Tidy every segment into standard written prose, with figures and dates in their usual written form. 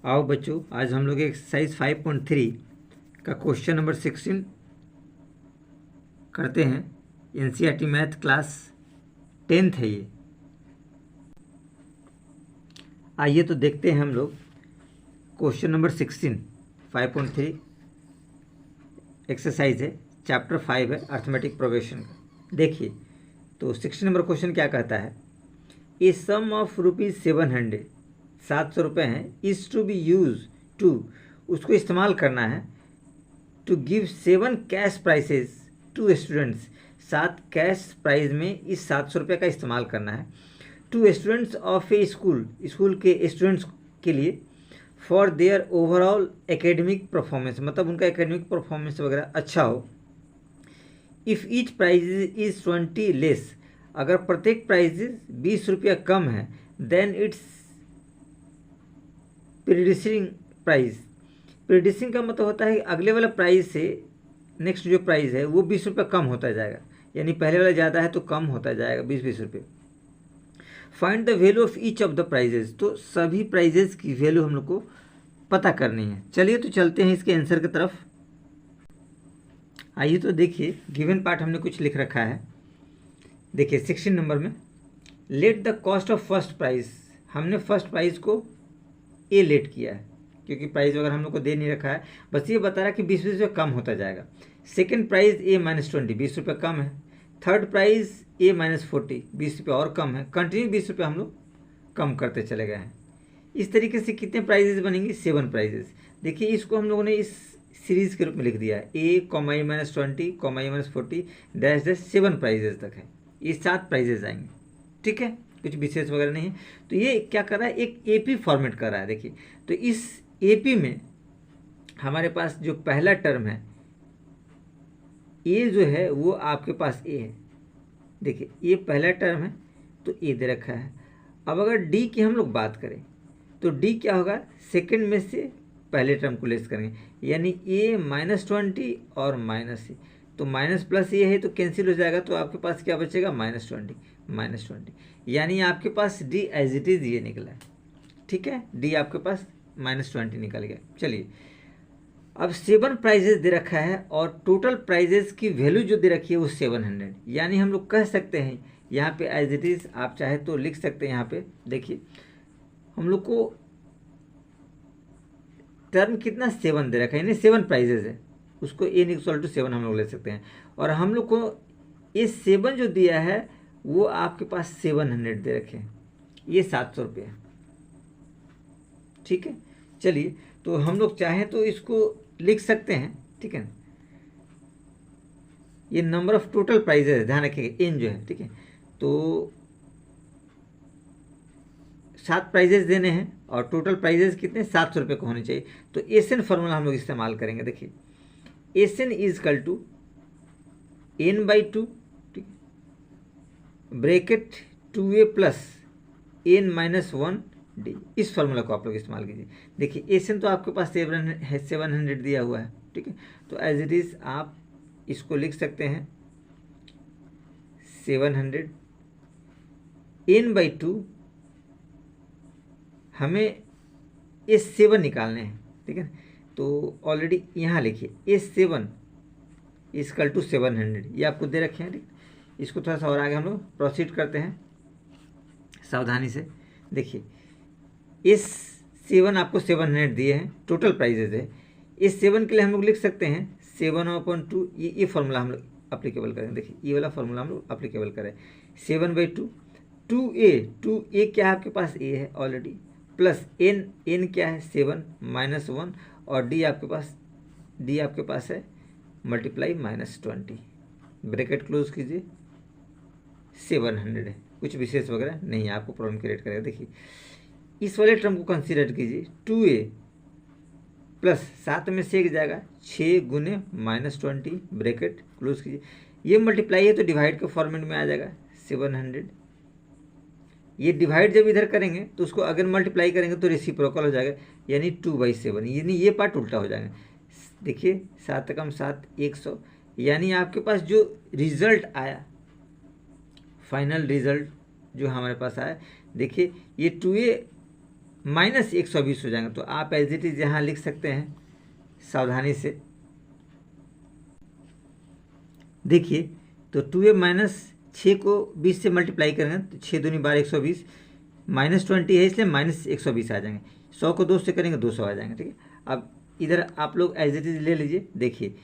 आओ बच्चों, आज हम लोग एक्सरसाइज 5.3 का क्वेश्चन नंबर 16 करते हैं। एनसीईआरटी मैथ क्लास 10th है ये। आइए तो देखते हैं हम लोग क्वेश्चन नंबर 16 5.3 एक्सरसाइज है, चैप्टर 5 है अर्थमेटिक प्रोग्रेशन का। देखिए तो 16 नंबर क्वेश्चन क्या कहता है। ए सम ऑफ ₹700 700 रुपये हैं is to be use to, उसको इस्तेमाल करना है to give 7 cash prices to students. 7 cash prize में इस 700 रुपये का इस्तेमाल करना है to students of a school, school के स्टूडेंट्स के लिए, for their overall academic performance, मतलब उनका एकेडमिक परफॉर्मेंस वगैरह अच्छा हो। If each prize is 20 less, अगर प्रत्येक प्राइज 20 रुपया कम है, देन इट्स प्रीडिसिंग प्राइस। प्रीडिसिंग का मतलब होता है कि अगले वाला प्राइस से नेक्स्ट जो प्राइस है वो 20 रुपये कम होता जाएगा, यानी पहले वाला ज़्यादा है तो कम होता जाएगा 20-20 रुपये। Find the value of each of the prizes, तो सभी प्राइजेस की वैल्यू हम लोग को पता करनी है। चलिए तो चलते हैं इसके आंसर की तरफ। आइए तो देखिए गिवन पार्ट हमने कुछ लिख रखा है। देखिए 16 नंबर में let the cost of first prize, हमने फर्स्ट प्राइज को ए लेट किया है क्योंकि प्राइस वगैरह हम लोग को दे नहीं रखा है, बस ये बता रहा है कि 20 रुपये कम होता जाएगा। सेकेंड प्राइस ए -20, 20 रुपये कम है। थर्ड प्राइस ए -40, 20 रुपये और कम है। कंटिन्यू 20 रुपये हम लोग कम करते चले गए हैं। इस तरीके से कितने प्राइजेस बनेंगे, 7 प्राइजेस। देखिए इसको हम लोगों ने इस सीरीज के रूप में लिख दिया है, ए कॉमा ए -20 कॉमा ए -40 डैश डैश 7 प्राइजेस तक है। ये 7 प्राइजेस आएंगे, ठीक है, कुछ विशेष वगैरह नहीं है। तो ये क्या कर रहा है, एक एपी फॉर्मेट कर रहा है। देखिए तो इस एपी में हमारे पास जो पहला टर्म है ए जो है वो आपके पास ए है। देखिए ये पहला टर्म है तो ए दे रखा है। अब अगर डी की हम लोग बात करें तो डी क्या होगा, सेकंड में से पहले टर्म को लेस करेंगे, यानी ए -20 और माइनस ए, तो माइनस प्लस ए है तो कैंसिल हो जाएगा, तो आपके पास क्या बचेगा -20, यानी आपके पास डी एज इट इज़ ये निकला है। ठीक है, डी आपके पास -20 निकल गया। चलिए अब 7 प्राइजेस दे रखा है और टोटल प्राइजेस की वैल्यू जो दे रखी है वो 700, यानी हम लोग कह सकते हैं यहाँ पे एज इट इज़, आप चाहे तो लिख सकते हैं। यहाँ पे देखिए हम लोग को टर्म कितना 7 दे रखा है, यानी 7 प्राइजेस है, उसको ए इक्वल टू 7 हम लोग ले सकते हैं। और हम लोग को ये 7 जो दिया है वो आपके पास 700 दे रखे हैं, ये 700 रुपये है। ठीक है, चलिए तो हम लोग चाहें तो इसको लिख सकते हैं, ठीक है। ये नंबर ऑफ टोटल प्राइजेस है, ध्यान रखिएगा एन जो है, ठीक है। तो 7 प्राइजेस देने हैं और टोटल प्राइजेस कितने 700 रुपये को होने चाहिए। तो एस एन फॉर्मूला हम लोग इस्तेमाल करेंगे। देखिए S N is equal to n/2, ठीक है, ब्रैकेट 2a प्लस n-1d, इस फार्मूला को आप लोग इस्तेमाल कीजिए। देखिए एस एन तो आपके पास 700 दिया हुआ है, ठीक है, तो एज इट इज़ आप इसको लिख सकते हैं 700 n/2, हमें ये 7 निकालने हैं, ठीक है। तो ऑलरेडी यहाँ लिखिए ये 7 इक्वल टू 700, ये आपको दे रखे हैं, ठीक। इसको थोड़ा सा और आगे हम लोग प्रोसीड करते हैं सावधानी से। देखिए इस 7 आपको 700 दिए हैं, टोटल प्राइजेज है। इस 7 के लिए हम लोग लिख सकते हैं 7/2, ये फॉर्मूला हम लोग अप्लीकेबल करें। देखिए ये वाला फॉर्मूला हम लोग अप्लीकेबल करें, 7/2, 2a क्या है आपके पास, ए है ऑलरेडी, प्लस n क्या है 7 -1, और d आपके पास है मल्टीप्लाई -20, ब्रैकेट क्लोज कीजिए, 700 है, कुछ विशेष वगैरह नहीं है, आपको प्रॉब्लम क्रिएट करेगा। देखिए इस वाले टर्म को कंसीडर कीजिए, 2a प्लस 7 में से एक जाएगा 6 गुने -20, ब्रैकेट क्लोज कीजिए, ये मल्टीप्लाई है तो डिवाइड के फॉर्मेट में आ जाएगा 700। ये डिवाइड जब इधर करेंगे तो उसको अगर मल्टीप्लाई करेंगे तो रेसिप्रोकल हो जाएगा, यानी 2/7, यानी ये पार्ट उल्टा हो जाएगा। देखिए 7 कम 7 100, यानी आपके पास जो रिजल्ट आया, फाइनल रिजल्ट जो हमारे पास आया, देखिए ये 2a माइनस 120 हो जाएंगे। तो आप एज इट इज यहाँ लिख सकते हैं सावधानी से। देखिए तो 2a माइनस 6 को 20 से मल्टीप्लाई करेंगे तो 6 दूनी 12 120, -20 है इसलिए -120 आ जाएंगे। 100 को 2 से करेंगे 200 आ जाएंगे। ठीक है, अब इधर आप लोग एज इट इज ले लीजिए। देखिए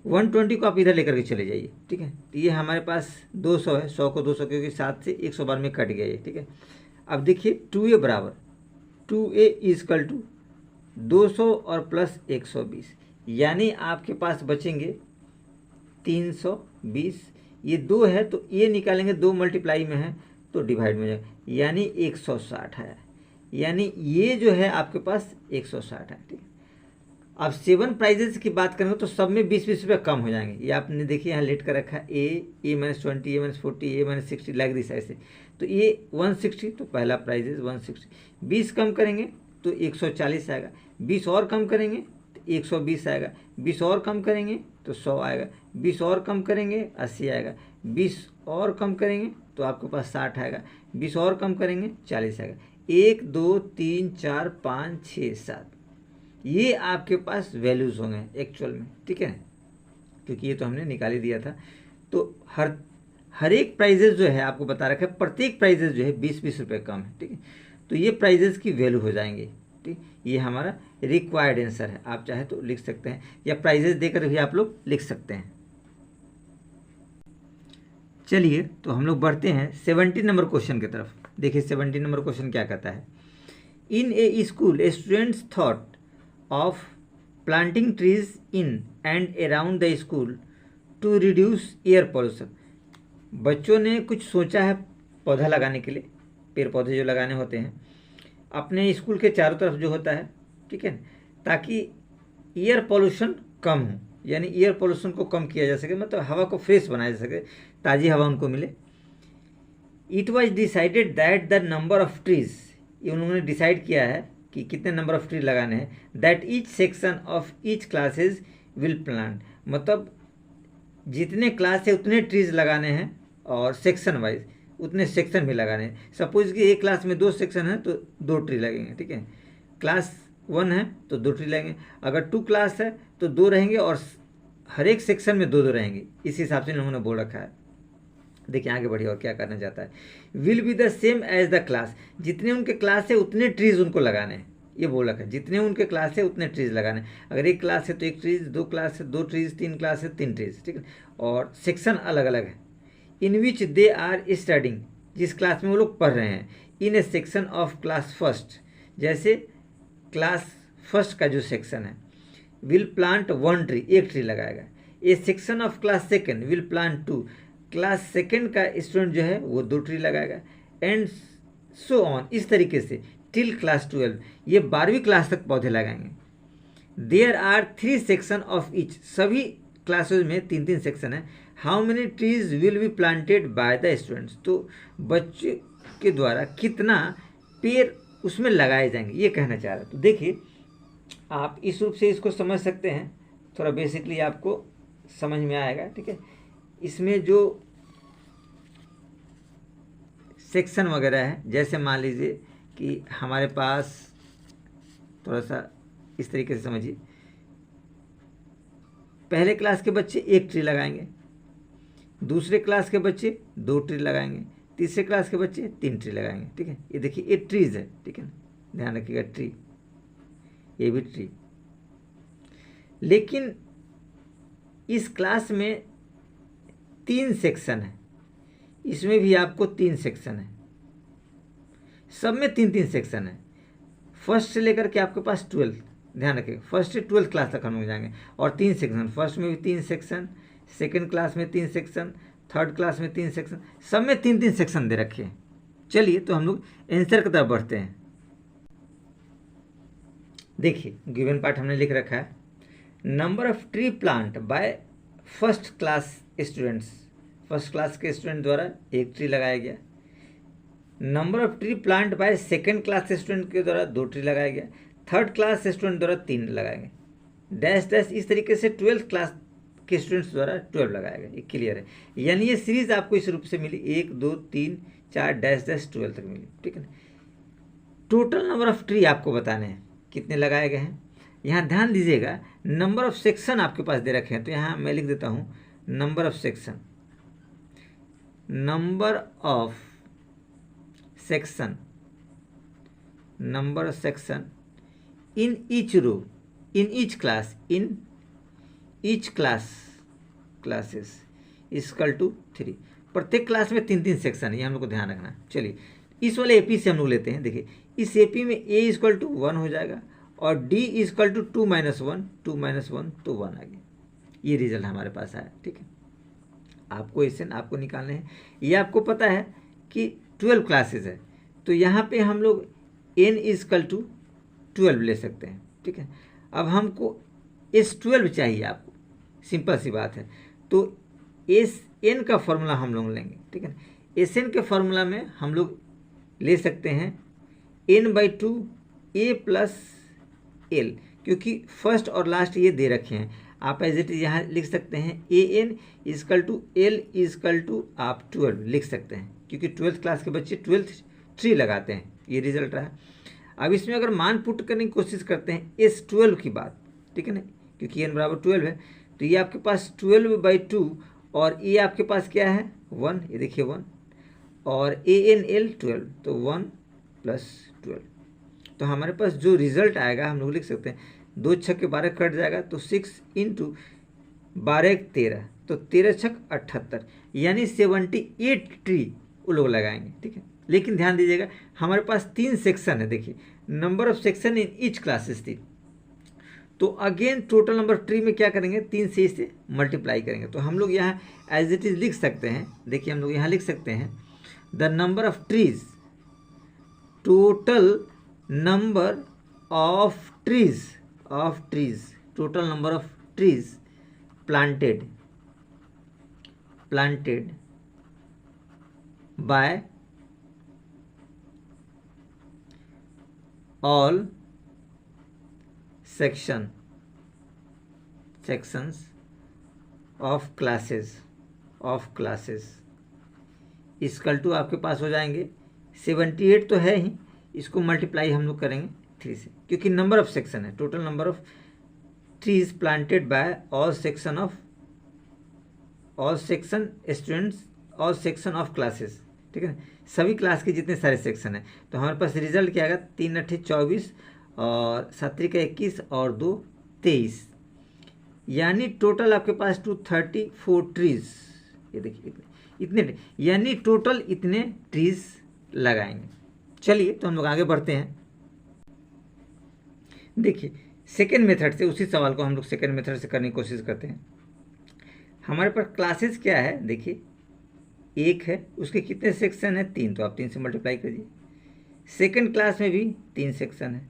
120 को आप इधर लेकर के चले जाइए। ठीक है, तो ये हमारे पास 200 है, 100 को 200 क्योंकि 7 से 100 बार में कट गया ये। ठीक है, अब देखिए 2a बराबर 2a इजकल टू 200 और प्लस 120, यानी आपके पास बचेंगे 320। ये 2 है तो ये निकालेंगे, 2 मल्टीप्लाई में है तो डिवाइड में जाएगा, यानी 160 है। यानी ये जो है आपके पास 160 है। ठीक है, अब 7 प्राइजेस की बात करेंगे तो सब में 20-20 रुपये कम हो जाएंगे। ये आपने देखिए यहाँ लेट कर रखा है a -20, a-40, a-60 like this ऐसे। तो ये 160, तो पहला प्राइजेस 160। 20 कम करेंगे तो 140 आएगा, 20 और कम करेंगे तो 120 आएगा, 20 और कम करेंगे तो 100 आएगा, 20 और कम करेंगे 80 आएगा, 20 और कम करेंगे तो आपके पास 60 आएगा, 20 और कम करेंगे 40 आएगा। 1 2 3 4 5 6 7 ये आपके पास वैल्यूज़ होंगे एक्चुअल में। ठीक है, क्योंकि ये तो हमने निकाल ही दिया था। तो हर एक प्राइजेज जो है आपको बता रखा है, प्रत्येक प्राइजेज जो है 20-20 रुपये कम है। ठीक है, तो ये प्राइजेज की वैल्यू हो जाएंगे। ठीक, ये हमारा रिक्वायर्ड आंसर है। आप चाहे तो लिख सकते हैं या प्राइजेज देकर भी आप लोग लिख सकते हैं। चलिए तो हम लोग बढ़ते हैं 17 नंबर क्वेश्चन की तरफ। देखिए 17 नंबर क्वेश्चन क्या कहता है। In a school students thought of planting trees in and around the school to reduce air pollution। बच्चों ने कुछ सोचा है पौधा लगाने के लिए, पेड़ पौधे जो लगाने होते हैं अपने स्कूल के चारों तरफ जो होता है। ठीक है, ताकि एयर पोल्यूशन कम हो, यानी एयर पोल्यूशन को कम किया जा सके, मतलब हवा को फ्रेश बनाया जा सके, ताज़ी हवा उनको मिले। It was decided that the number of trees, ये उन्होंने डिसाइड किया है कि कितने नंबर ऑफ ट्री लगाने हैं। That each section of each classes will plant, मतलब जितने क्लास है उतने ट्रीज लगाने हैं और सेक्शन वाइज उतने सेक्शन भी लगाने हैं। सपोज कि एक क्लास में 2 सेक्शन है तो 2 ट्री लगेंगे। ठीक है, क्लास 1 है तो 2 ट्री लगेंगे, अगर 2 क्लास है तो 2 रहेंगे और हर एक सेक्शन में 2-2 रहेंगे। इस हिसाब से उन्होंने बोल रखा है। देखिए आगे बढ़िए और क्या करना चाहता है। Will be the same as the class, जितने उनके क्लास है उतने ट्रीज उनको लगाने हैं, ये बोल रखा है। जितने उनके क्लास है उतने ट्रीज लगाने हैं। अगर एक क्लास है तो 1 ट्रीज, 2 क्लास है 2 ट्रीज, 3 क्लास है 3 ट्रीज। ठीक है, और सेक्शन अलग अलग है। In which they are studying, जिस क्लास में वो लोग पढ़ रहे हैं। In a section of class first, जैसे क्लास फर्स्ट का जो सेक्शन है, विल प्लांट 1 ट्री, 1 ट्री लगाएगा। ए section of class second will plant 2, class second का स्टूडेंट जो है वो 2 ट्री लगाएगा। एंड सो ऑन, इस तरीके से टिल क्लास 12, ये 12वीं क्लास तक पौधे लगाएंगे। There are 3 section of each, सभी क्लासेज में 3-3 सेक्शन है। How many trees will be planted by the students, तो बच्चे के द्वारा कितना पेड़ उसमें लगाए जाएंगे, ये कहना चाह रहा है। तो देखिए आप इस रूप से इसको समझ सकते हैं, थोड़ा बेसिकली आपको समझ में आएगा। ठीक है, इसमें जो सेक्शन वगैरह है, जैसे मान लीजिए कि हमारे पास, थोड़ा सा इस तरीके से समझिए, पहले क्लास के बच्चे 1 ट्री लगाएंगे, दूसरे क्लास के बच्चे 2 ट्री लगाएंगे, तीसरे क्लास के बच्चे 3 ट्री लगाएंगे। ठीक है, ये देखिए ये ट्रीज है। ठीक है, ध्यान रखिएगा ट्री, ये भी ट्री। लेकिन इस क्लास में 3 सेक्शन है, इसमें भी आपको 3 सेक्शन है, सब में 3-3 सेक्शन है। फर्स्ट से लेकर के आपके पास 12, ध्यान रखिएगा फर्स्ट से 12 क्लास तक हम लोग जाएंगे, और 3 सेक्शन, फर्स्ट में भी 3 सेक्शन, सेकंड क्लास में 3 सेक्शन, थर्ड क्लास में 3 सेक्शन, सब में 3-3 सेक्शन दे रखे हैं। चलिए तो हम लोग आंसर की तरफ बढ़ते हैं। देखिए गिवन पार्ट हमने लिख रखा है, number of tree plant by first class students, first class के स्टूडेंट द्वारा 1 ट्री लगाया गया। Number of tree plant by second class student के द्वारा 2 ट्री लगाया गया। थर्ड क्लास स्टूडेंट द्वारा 3 लगाएंगे। डैश डैश, इस तरीके से 12th क्लास के स्टूडेंट्स द्वारा 12 लगाया गया। ये क्लियर है, यानी ये सीरीज आपको इस रूप से मिली 1 2 3 4 डैश डैश 12 तक मिली। ठीक है ना, टोटल नंबर ऑफ ट्री आपको बताने हैं कितने लगाए गए हैं। यहाँ ध्यान दीजिएगा, नंबर ऑफ सेक्शन आपके पास दे रखे हैं, तो यहाँ मैं लिख देता हूँ number of section, number of section, number of section in each row, in each class, in each classes equal to 3। प्रत्येक क्लास में 3 सेक्शन है, ये हम लोग को ध्यान रखना है। चलिए इस वाले एपी से हम लोग लेते हैं। देखिए इस एपी में ए इक्वल टू 1 हो जाएगा और डी इक्वल टू 2 - 1, 2 - 1 तो 1 आ गया। ये रिजल्ट हमारे पास आया। ठीक है, आपको एसएन आपको निकालने हैं। ये आपको पता है कि 12 क्लासेस है, तो यहाँ पे हम लोग n इक्वल टू 12 ले सकते हैं। ठीक है, अब हमको S12 चाहिए आपको, सिंपल सी बात है। तो SN का फॉर्मूला हम लोग लेंगे। ठीक है, SN के फॉर्मूला में हम लोग ले सकते हैं n/2 A प्लस L, क्योंकि फर्स्ट और लास्ट ये दे रखे हैं। आप एज इट इज यहाँ लिख सकते हैं AN equal to L equal to आप 12 लिख सकते हैं, क्योंकि 12th क्लास के बच्चे 12th ट्री लगाते हैं। ये रिजल्ट रहा। अब इसमें अगर मान पुट करने की कोशिश करते हैं S12 की बात, ठीक है ना, क्योंकि n बराबर 12 है, तो ये आपके पास 12/2 और ये आपके पास क्या है 1, ये देखिए 1, और ANL 12, तो 1 + 12। तो हमारे पास जो रिजल्ट आएगा हम लोग लिख सकते हैं 2 × 6 = 12 कट जाएगा, तो 6 × 12 = 13, तो 13 × 6 = 78, यानी 78 ट्री वो लोग लगाएंगे। ठीक है, लेकिन ध्यान दीजिएगा हमारे पास 3 सेक्शन है। देखिए number of section in each classes 3, तो again total number of tree में क्या करेंगे 3 से इसे मल्टीप्लाई करेंगे। तो हम लोग यहाँ एज इट इज लिख सकते हैं। देखिए हम लोग यहाँ लिख सकते हैं the number of trees, total number of trees, total number of trees planted by all sections of classes equal to आपके पास हो जाएंगे 78 तो है ही, इसको मल्टीप्लाई हम लोग करेंगे 3 से, क्योंकि नंबर ऑफ सेक्शन है। Total number of trees planted by all section students, all section of classes. ठीक है, सभी क्लास के जितने सारे सेक्शन हैं। तो हमारे पास रिजल्ट क्या आएगा 3 × 8 = 24 और 7 × 21 और 2 = 23, यानी टोटल आपके पास 234 ट्रीज। ये देखिए इतने, यानी टोटल इतने ट्रीज लगाएंगे। चलिए तो हम लोग आगे बढ़ते हैं। देखिए सेकेंड मेथड से उसी सवाल को हम लोग सेकेंड मेथड से करने की कोशिश करते हैं। हमारे पास क्लासेस क्या है, देखिए 1 है, उसके कितने सेक्शन है 3, तो आप 3 से मल्टीप्लाई करिए। सेकेंड क्लास में भी 3 सेक्शन है,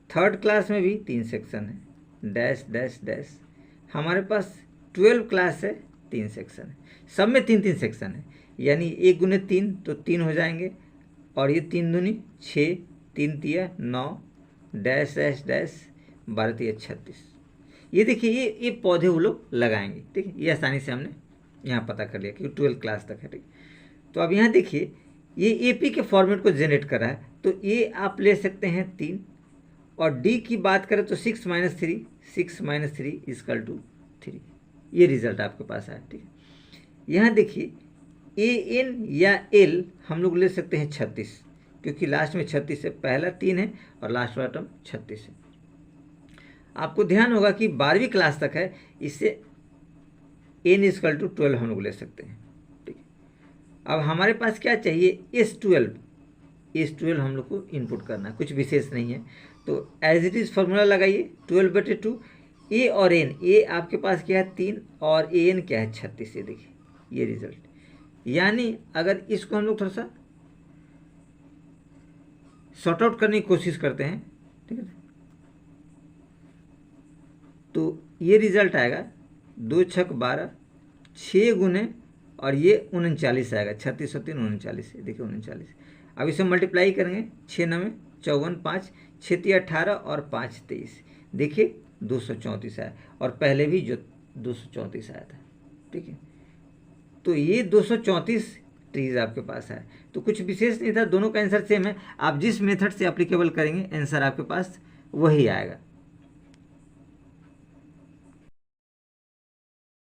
थर्ड क्लास में भी 3 सेक्शन है, डैश डैश डैश। हमारे पास 12 क्लास है, 3 सेक्शन है, सब में 3 सेक्शन है, यानी 1 × 3 तो 3 हो जाएंगे, और ये 3 दूनी 6, 3 × 9, डैश डैश डैश 12 × 36। ये देखिए ये पौधे वो लोग लगाएंगे। ठीक है, ये आसानी से हमने यहाँ पता कर लिया क्योंकि 12 क्लास तक है। ठीक, तो अब यहाँ देखिए ये एपी के फॉर्मेट को जनरेट कर रहा है, तो ये आप ले सकते हैं 3, और डी की बात करें तो 6 - 3 = 3। ये रिजल्ट आपके पास आया। ठीक है, यहाँ देखिए AN या L हम लोग ले सकते हैं 36, क्योंकि लास्ट में 36 है, पहला 3 है और लास्ट वाला टर्म 36 है। आपको ध्यान होगा कि 12वीं क्लास तक है, इससे n = 12 हम लोग ले सकते हैं। ठीक है, अब हमारे पास क्या चाहिए S12 हम लोग को इनपुट करना है, कुछ विशेष नहीं है। तो एज इट इज़ फार्मूला लगाइए 12/2, A और N, A आपके पास क्या है 3 और AN क्या है 36। ये देखिए ये रिजल्ट, यानी अगर इसको हम लोग थोड़ा सा सॉर्ट आउट करने की कोशिश करते हैं, ठीक है, तो ये रिजल्ट आएगा 2 × 6 = 12, 6 × और ये 39 आएगा, 36 और 3 = 39। देखिए 39। अब इसे मल्टीप्लाई करेंगे 6 × 9 = 54, 5 × 6 = 18 और 5 = 23। देखिए 234 आया, और पहले भी जो 234 आया था। ठीक है, तो ये 234 ट्रीज आपके पास है। तो कुछ विशेष नहीं था, दोनों का आंसर सेम है। आप जिस मेथड से एप्लीकेबल करेंगे आंसर आपके पास वही आएगा।